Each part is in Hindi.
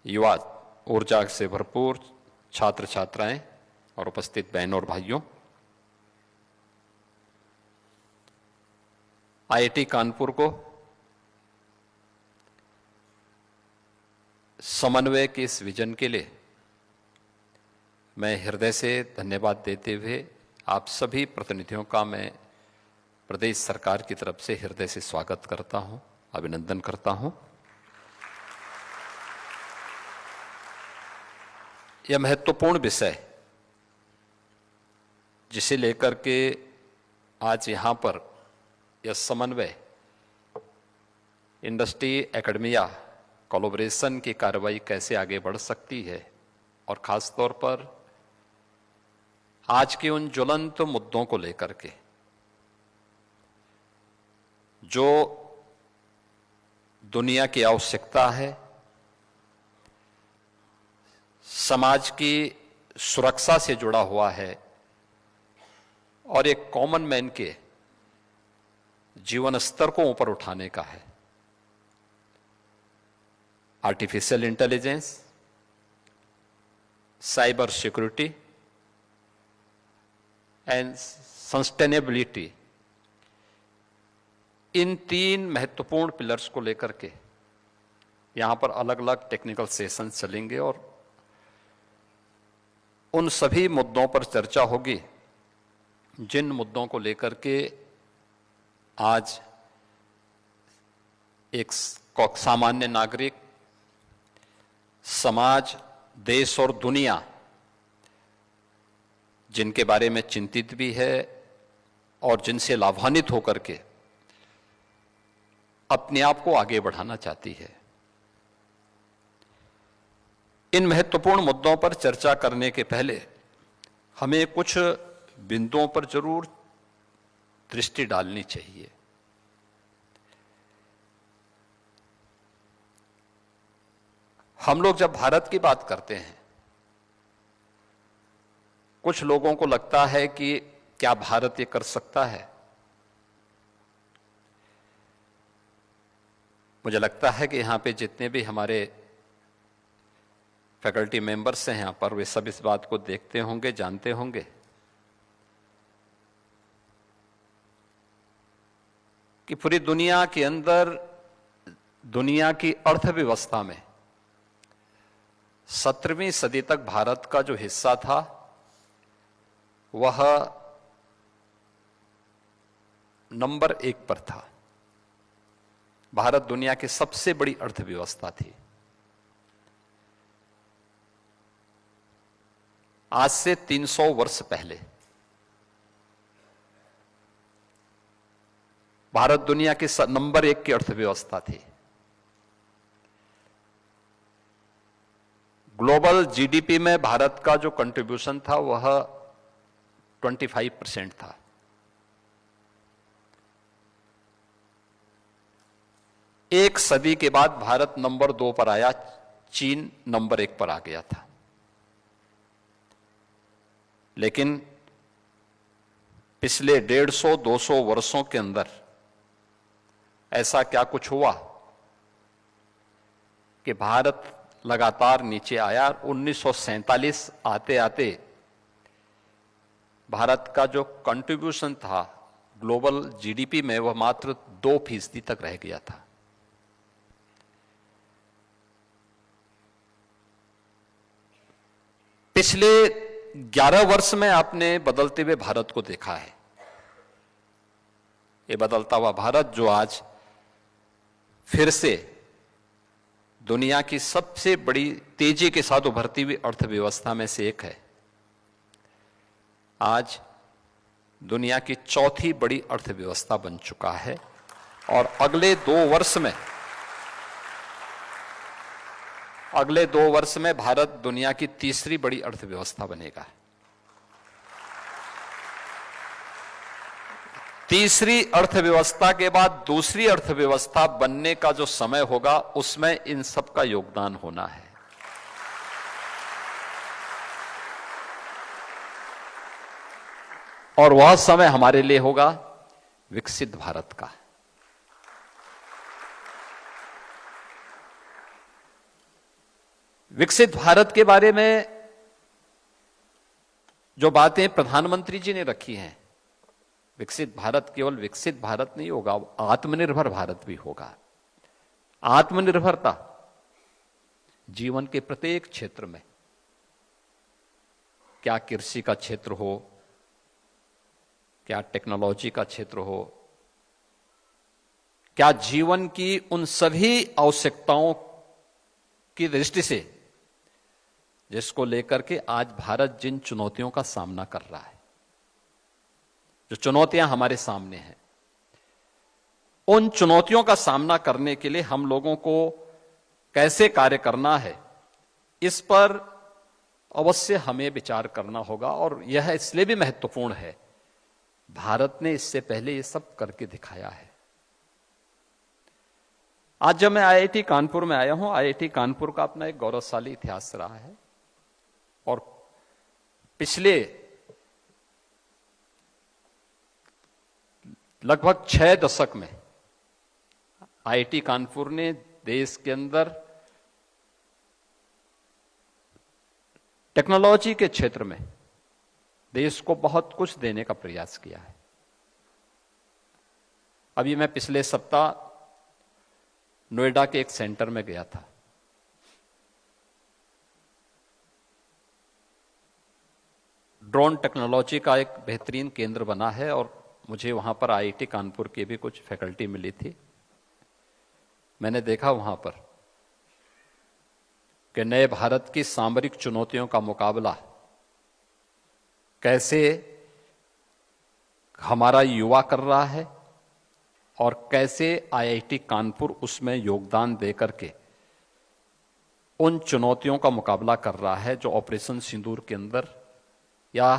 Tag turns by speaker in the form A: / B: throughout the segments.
A: युवा ऊर्जा से भरपूर छात्र छात्राएं और उपस्थित बहनों और भाइयों, आईआईटी कानपुर को समन्वय के इस विजन के लिए मैं हृदय से धन्यवाद देते हुए आप सभी प्रतिनिधियों का मैं प्रदेश सरकार की तरफ से हृदय से स्वागत करता हूं, अभिनंदन करता हूं। यह महत्वपूर्ण विषय जिसे लेकर के आज यहां पर यह समन्वय इंडस्ट्री एकेडमिया कोलैबोरेशन की कार्रवाई कैसे आगे बढ़ सकती है और खास तौर पर आज के उन ज्वलंत मुद्दों को लेकर के जो दुनिया की आवश्यकता है, समाज की सुरक्षा से जुड़ा हुआ है और एक कॉमन मैन के जीवन स्तर को ऊपर उठाने का है। Artificial intelligence, cyber security and sustainability, इन तीन महत्वपूर्ण पिलर्स को लेकर के यहां पर अलग अलग टेक्निकल सेशन चलेंगे और उन सभी मुद्दों पर चर्चा होगी जिन मुद्दों को लेकर के आज एक सामान्य नागरिक, समाज, देश और दुनिया जिनके बारे में चिंतित भी है और जिनसे लाभान्वित होकर के अपने आप को आगे बढ़ाना चाहती है। इन महत्वपूर्ण मुद्दों पर चर्चा करने के पहले हमें कुछ बिंदुओं पर जरूर दृष्टि डालनी चाहिए। हम लोग जब भारत की बात करते हैं, कुछ लोगों को लगता है कि क्या भारत ये कर सकता है। मुझे लगता है कि यहां पे जितने भी हमारे फैकल्टी मेंबर्स हैं यहां पर, वे सब इस बात को देखते होंगे, जानते होंगे कि पूरी दुनिया के अंदर, दुनिया की अर्थव्यवस्था में 17वीं सदी तक भारत का जो हिस्सा था वह नंबर 1 पर था। भारत दुनिया की सबसे बड़ी अर्थव्यवस्था थी। आज से 300 वर्ष पहले भारत दुनिया की नंबर 1 की अर्थव्यवस्था थी। ग्लोबल जीडीपी में भारत का जो कंट्रीब्यूशन था वह 25% था। एक सदी के बाद भारत नंबर 2 पर आया, चीन नंबर 1 पर आ गया था। लेकिन पिछले 150-200 वर्षों के अंदर ऐसा क्या कुछ हुआ कि भारत लगातार नीचे आया। 1947 आते आते भारत का जो कंट्रीब्यूशन था ग्लोबल जीडीपी में वह मात्र 2% तक रह गया था। पिछले 11 वर्ष में आपने बदलते हुए भारत को देखा है। ये बदलता हुआ भारत जो आज फिर से दुनिया की सबसे बड़ी तेजी के साथ उभरती हुई अर्थव्यवस्था में से एक है, आज दुनिया की चौथी बड़ी अर्थव्यवस्था बन चुका है और अगले 2 वर्ष में भारत दुनिया की तीसरी बड़ी अर्थव्यवस्था बनेगा। तीसरी अर्थव्यवस्था के बाद दूसरी अर्थव्यवस्था बनने का जो समय होगा उसमें इन सब का योगदान होना है। और वह समय हमारे लिए होगा विकसित भारत का। विकसित भारत के बारे में जो बातें प्रधानमंत्री जी ने रखी हैं, विकसित भारत केवल विकसित भारत नहीं होगा, आत्मनिर्भर भारत भी होगा। आत्मनिर्भरता जीवन के प्रत्येक क्षेत्र में, क्या कृषि का क्षेत्र हो, क्या टेक्नोलॉजी का क्षेत्र हो, क्या जीवन की उन सभी आवश्यकताओं की दृष्टि से जिसको लेकर के आज भारत जिन चुनौतियों का सामना कर रहा है, जो चुनौतियां हमारे सामने हैं, उन चुनौतियों का सामना करने के लिए हम लोगों को कैसे कार्य करना है, इस पर अवश्य हमें विचार करना होगा। और यह इसलिए भी महत्वपूर्ण है, भारत ने इससे पहले ये सब करके दिखाया है। आज जब मैं आईआईटी कानपुर में आया हूं, आईआईटी कानपुर का अपना एक गौरवशाली इतिहास रहा है और पिछले लगभग 6 दशक में आईआईटी कानपुर ने देश के अंदर टेक्नोलॉजी के क्षेत्र में देश को बहुत कुछ देने का प्रयास किया है। अभी मैं पिछले सप्ताह नोएडा के एक सेंटर में गया था। ड्रोन टेक्नोलॉजी का एक बेहतरीन केंद्र बना है और मुझे वहां पर आईआईटी कानपुर की भी कुछ फैकल्टी मिली थी। मैंने देखा वहां पर कि नए भारत की सामरिक चुनौतियों का मुकाबला कैसे हमारा युवा कर रहा है और कैसे आईआईटी कानपुर उसमें योगदान देकर के उन चुनौतियों का मुकाबला कर रहा है जो ऑपरेशन सिंदूर के अंदर या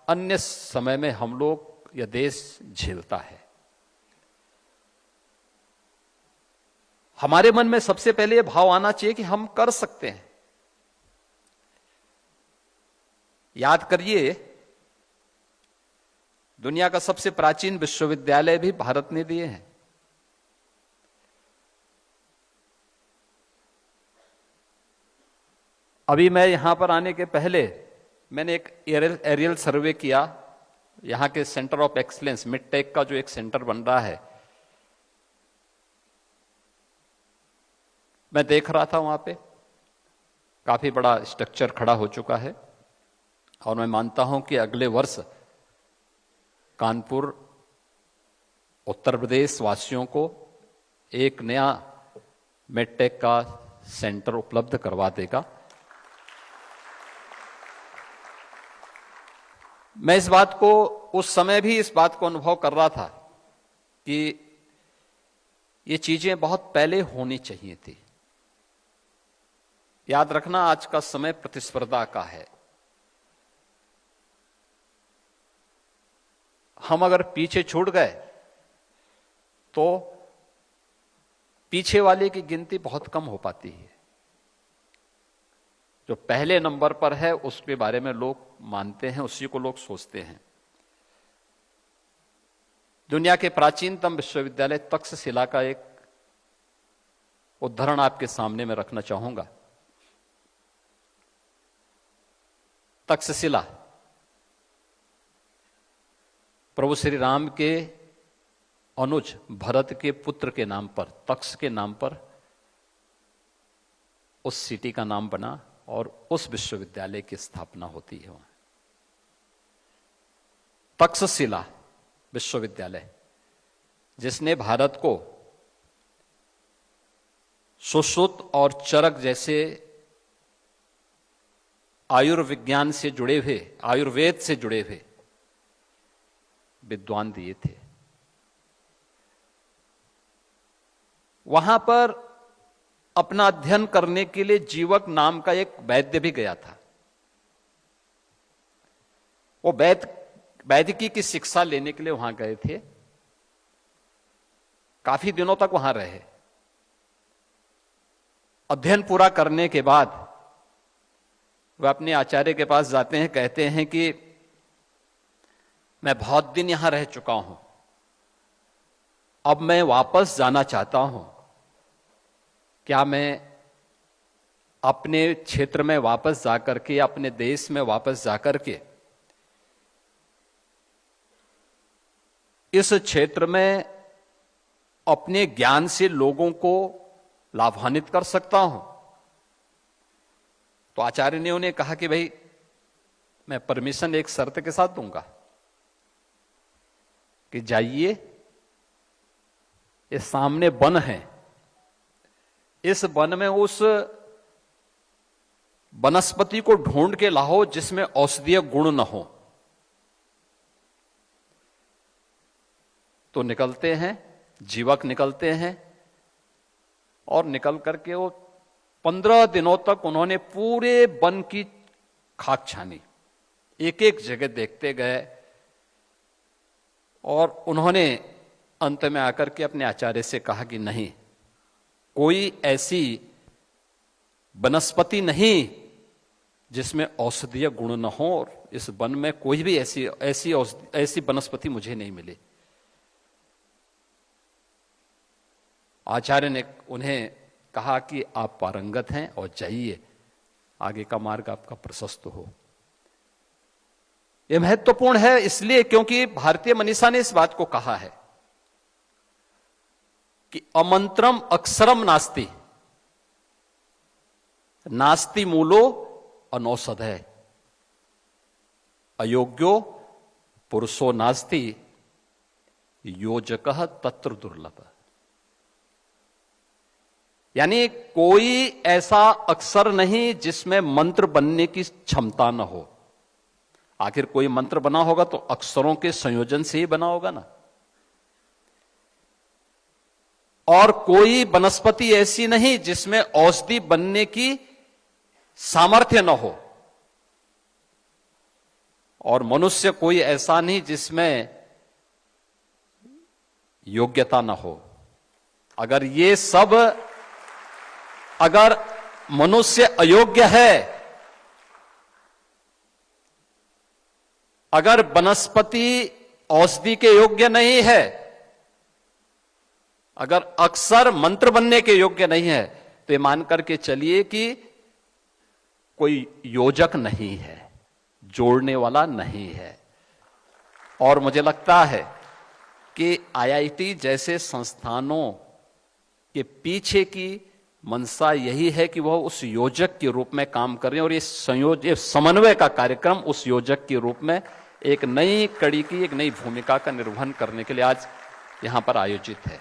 A: अन्य समय में हम लोग या देश झेलता है। हमारे मन में सबसे पहले यह भाव आना चाहिए कि हम कर सकते हैं। याद करिए, दुनिया का सबसे प्राचीन विश्वविद्यालय भी भारत ने दिए हैं। अभी मैं यहां पर आने के पहले मैंने एक एरियल सर्वे किया, यहां के सेंटर ऑफ एक्सीलेंस मिडटेक का जो एक सेंटर बन रहा है, मैं देख रहा था वहां पे काफी बड़ा स्ट्रक्चर खड़ा हो चुका है और मैं मानता हूं कि अगले वर्ष कानपुर उत्तर प्रदेश वासियों को एक नया मिडटेक का सेंटर उपलब्ध करवा देगा। मैं इस बात को उस समय भी इस बात को अनुभव कर रहा था कि ये चीजें बहुत पहले होनी चाहिए थी। याद रखना, आज का समय प्रतिस्पर्धा का है। हम अगर पीछे छूट गए तो पीछे वाले की गिनती बहुत कम हो पाती है। जो पहले नंबर पर है उसके बारे में लोग मानते हैं, उसी को लोग सोचते हैं। दुनिया के प्राचीनतम विश्वविद्यालय तक्षशिला का एक उदाहरण आपके सामने में रखना चाहूंगा। तक्षशिला प्रभु श्री राम के अनुज भरत के पुत्र के नाम पर, तक्ष के नाम पर उस सिटी का नाम बना और उस विश्वविद्यालय की स्थापना होती है वहां। तक्षशिला विश्वविद्यालय जिसने भारत को सुश्रुत और चरक जैसे आयुर्विज्ञान से जुड़े हुए, आयुर्वेद से जुड़े हुए विद्वान दिए थे। वहां पर अपना अध्ययन करने के लिए जीवक नाम का एक वैद्य भी गया था। वो वैदिकी की शिक्षा लेने के लिए वहां गए थे। काफी दिनों तक वहां रहे। अध्ययन पूरा करने के बाद वह अपने आचार्य के पास जाते हैं, कहते हैं कि मैं बहुत दिन यहां रह चुका हूं, अब मैं वापस जाना चाहता हूं, क्या मैं अपने क्षेत्र में वापस जाकर के, अपने देश में वापस जाकर के इस क्षेत्र में अपने ज्ञान से लोगों को लाभान्वित कर सकता हूं। तो आचार्य ने उन्हें कहा कि भाई मैं परमिशन एक शर्त के साथ दूंगा कि जाइए, इस सामने वन है, इस वन में उस वनस्पति को ढूंढ के लाओ जिसमें औषधीय गुण न हो। तो निकलते हैं, जीवक निकलते हैं और निकल करके वो 15 दिनों तक उन्होंने पूरे वन की खाक छानी, एक एक जगह देखते गए और उन्होंने अंत में आकर के अपने आचार्य से कहा कि नहीं, कोई ऐसी वनस्पति नहीं जिसमें औषधीय गुण न हो, और इस वन में कोई भी ऐसी वनस्पति मुझे नहीं मिली। आचार्य ने उन्हें कहा कि आप पारंगत हैं और जाइए, आगे का मार्ग आपका प्रशस्त हो। यह महत्वपूर्ण है इसलिए क्योंकि भारतीय मनीषा ने इस बात को कहा है कि अमंत्रम अक्षरम नास्ति, नास्ति मूलो अनौषधय, अयोग्यो पुरुषो नास्ति, योजकः तत्र दुर्लभ। यानी कोई ऐसा अक्षर नहीं जिसमें मंत्र बनने की क्षमता न हो। आखिर कोई मंत्र बना होगा तो अक्षरों के संयोजन से ही बना होगा ना। और कोई वनस्पति ऐसी नहीं जिसमें औषधि बनने की सामर्थ्य न हो, और मनुष्य कोई ऐसा नहीं जिसमें योग्यता न हो। अगर मनुष्य अयोग्य है, अगर वनस्पति औषधि के योग्य नहीं है, अगर अक्षर मंत्र बनने के योग्य नहीं है, तो ये मान करके चलिए कि कोई योजक नहीं है, जोड़ने वाला नहीं है। और मुझे लगता है कि आईआईटी जैसे संस्थानों के पीछे की मंशा यही है कि वह उस योजक के रूप में काम कर रहे हैं, और ये समन्वय का कार्यक्रम उस योजक के रूप में एक नई कड़ी की, एक नई भूमिका का निर्वहन करने के लिए आज यहां पर आयोजित है।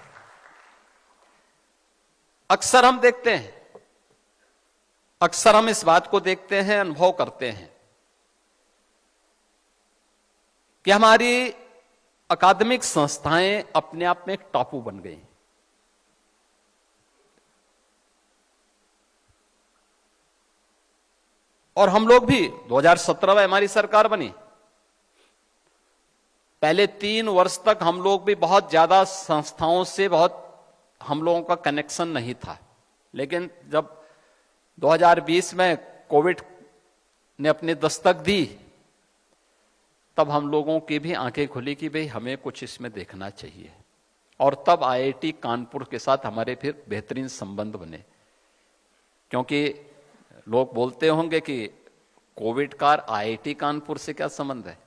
A: अक्सर हम देखते हैं, अक्सर हम इस बात को देखते हैं, अनुभव करते हैं कि हमारी अकादमिक संस्थाएं अपने आप में एक टापू बन गई। और हम लोग भी 2017 में हमारी सरकार बनी, पहले 3 वर्ष तक हम लोग भी बहुत ज्यादा संस्थाओं से हम लोगों का कनेक्शन नहीं था। लेकिन जब 2020 में कोविड ने अपनी दस्तक दी, तब हम लोगों की भी आंखें खुली कि भाई हमें कुछ इसमें देखना चाहिए। और तब आईआईटी कानपुर के साथ हमारे फिर बेहतरीन संबंध बने, क्योंकि लोग बोलते होंगे कि कोविड का आईआईटी कानपुर से क्या संबंध है।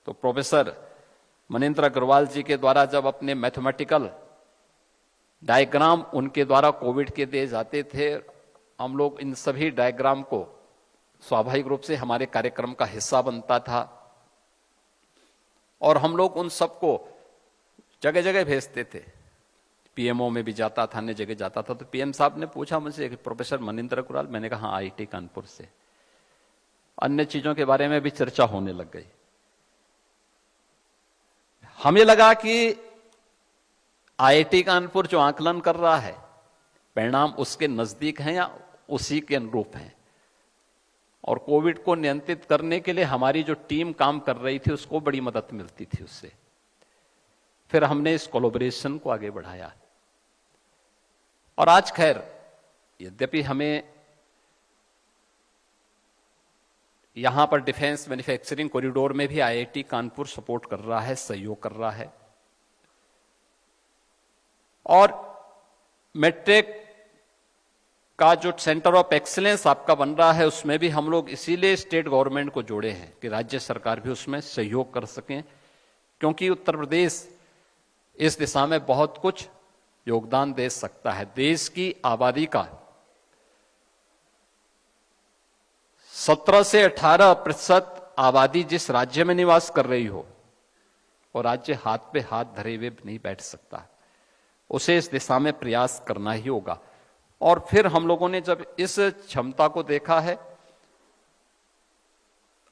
A: तो प्रोफेसर मनिंद्र अग्रवाल जी के द्वारा जब अपने मैथमेटिकल डायग्राम उनके द्वारा कोविड के दिए जाते थे, हम लोग इन सभी डायग्राम को स्वाभाविक रूप से हमारे कार्यक्रम का हिस्सा बनता था, और हम लोग उन सबको जगह जगह भेजते थे। पीएमओ में भी जाता था, अन्य जगह जाता था। तो पीएम साहब ने पूछा मुझसे, प्रोफेसर मनिंद्र अग्रवाल? मैंने कहा आईआईटी कानपुर से। अन्य चीजों के बारे में भी चर्चा होने लग गई। हमें लगा कि आईआईटी कानपुर जो आकलन कर रहा है, परिणाम उसके नजदीक हैं या उसी के अनुरूप हैं। और कोविड को नियंत्रित करने के लिए हमारी जो टीम काम कर रही थी, उसको बड़ी मदद मिलती थी उससे। फिर हमने इस कोलैबोरेशन को आगे बढ़ाया, और आज खैर यद्यपि हमें यहां पर डिफेंस मैन्युफैक्चरिंग कॉरिडोर में भी आईआईटी कानपुर सपोर्ट कर रहा है, सहयोग कर रहा है। और मेट्रिक का जो सेंटर ऑफ एक्सीलेंस आपका बन रहा है, उसमें भी हम लोग इसीलिए स्टेट गवर्नमेंट को जोड़े हैं कि राज्य सरकार भी उसमें सहयोग कर सकें, क्योंकि उत्तर प्रदेश इस दिशा में बहुत कुछ योगदान दे सकता है। देश की आबादी का 17 से 18% आबादी जिस राज्य में निवास कर रही हो, और राज्य हाथ पे हाथ धरे हुए नहीं बैठ सकता, उसे इस दिशा में प्रयास करना ही होगा। और फिर हम लोगों ने जब इस क्षमता को देखा है,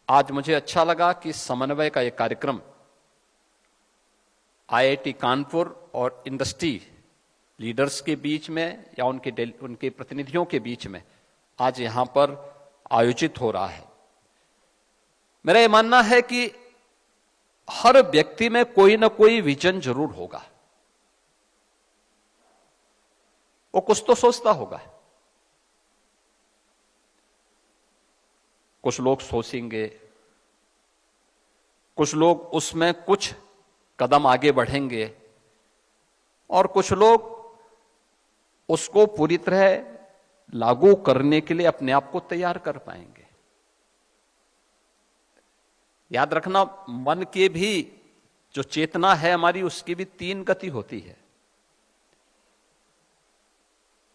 A: आज मुझे अच्छा लगा कि समन्वय का एक कार्यक्रम IIT कानपुर और इंडस्ट्री लीडर्स के बीच में या उनके प्रतिनिधियों के बीच में आज यहां पर आयोजित हो रहा है। मेरा यह मानना है कि हर व्यक्ति में कोई ना कोई विजन जरूर होगा, वो कुछ तो सोचता होगा। कुछ लोग सोचेंगे, कुछ लोग उसमें कुछ कदम आगे बढ़ेंगे, और कुछ लोग उसको पूरी तरह लागू करने के लिए अपने आप को तैयार कर पाएंगे। याद रखना, मन के भी जो चेतना है हमारी, उसकी भी 3 गति होती है।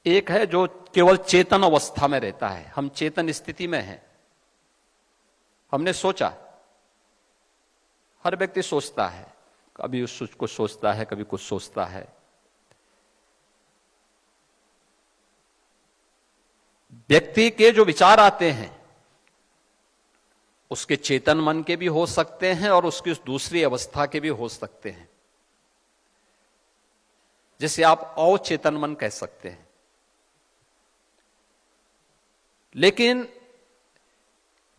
A: एक है जो केवल चेतन अवस्था में रहता है, हम चेतन स्थिति में हैं, हमने सोचा, हर व्यक्ति सोचता है, कभी कुछ सोचता है, कभी कुछ सोचता है। व्यक्ति के जो विचार आते हैं उसके चेतन मन के भी हो सकते हैं और उसकी उस दूसरी अवस्था के भी हो सकते हैं, जिसे आप अचेतन मन कह सकते हैं। लेकिन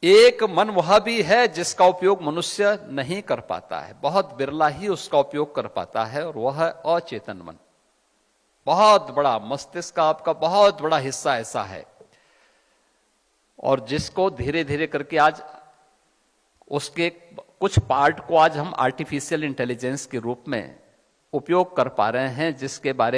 A: एक मन वह भी है जिसका उपयोग मनुष्य नहीं कर पाता है, बहुत बिरला ही उसका उपयोग कर पाता है, और वह है अचेतन मन। बहुत बड़ा मस्तिष्क का आपका बहुत बड़ा हिस्सा ऐसा है, और जिसको धीरे धीरे करके आज उसके कुछ पार्ट को आज हम आर्टिफिशियल इंटेलिजेंस के रूप में उपयोग कर पा रहे हैं, जिसके बारे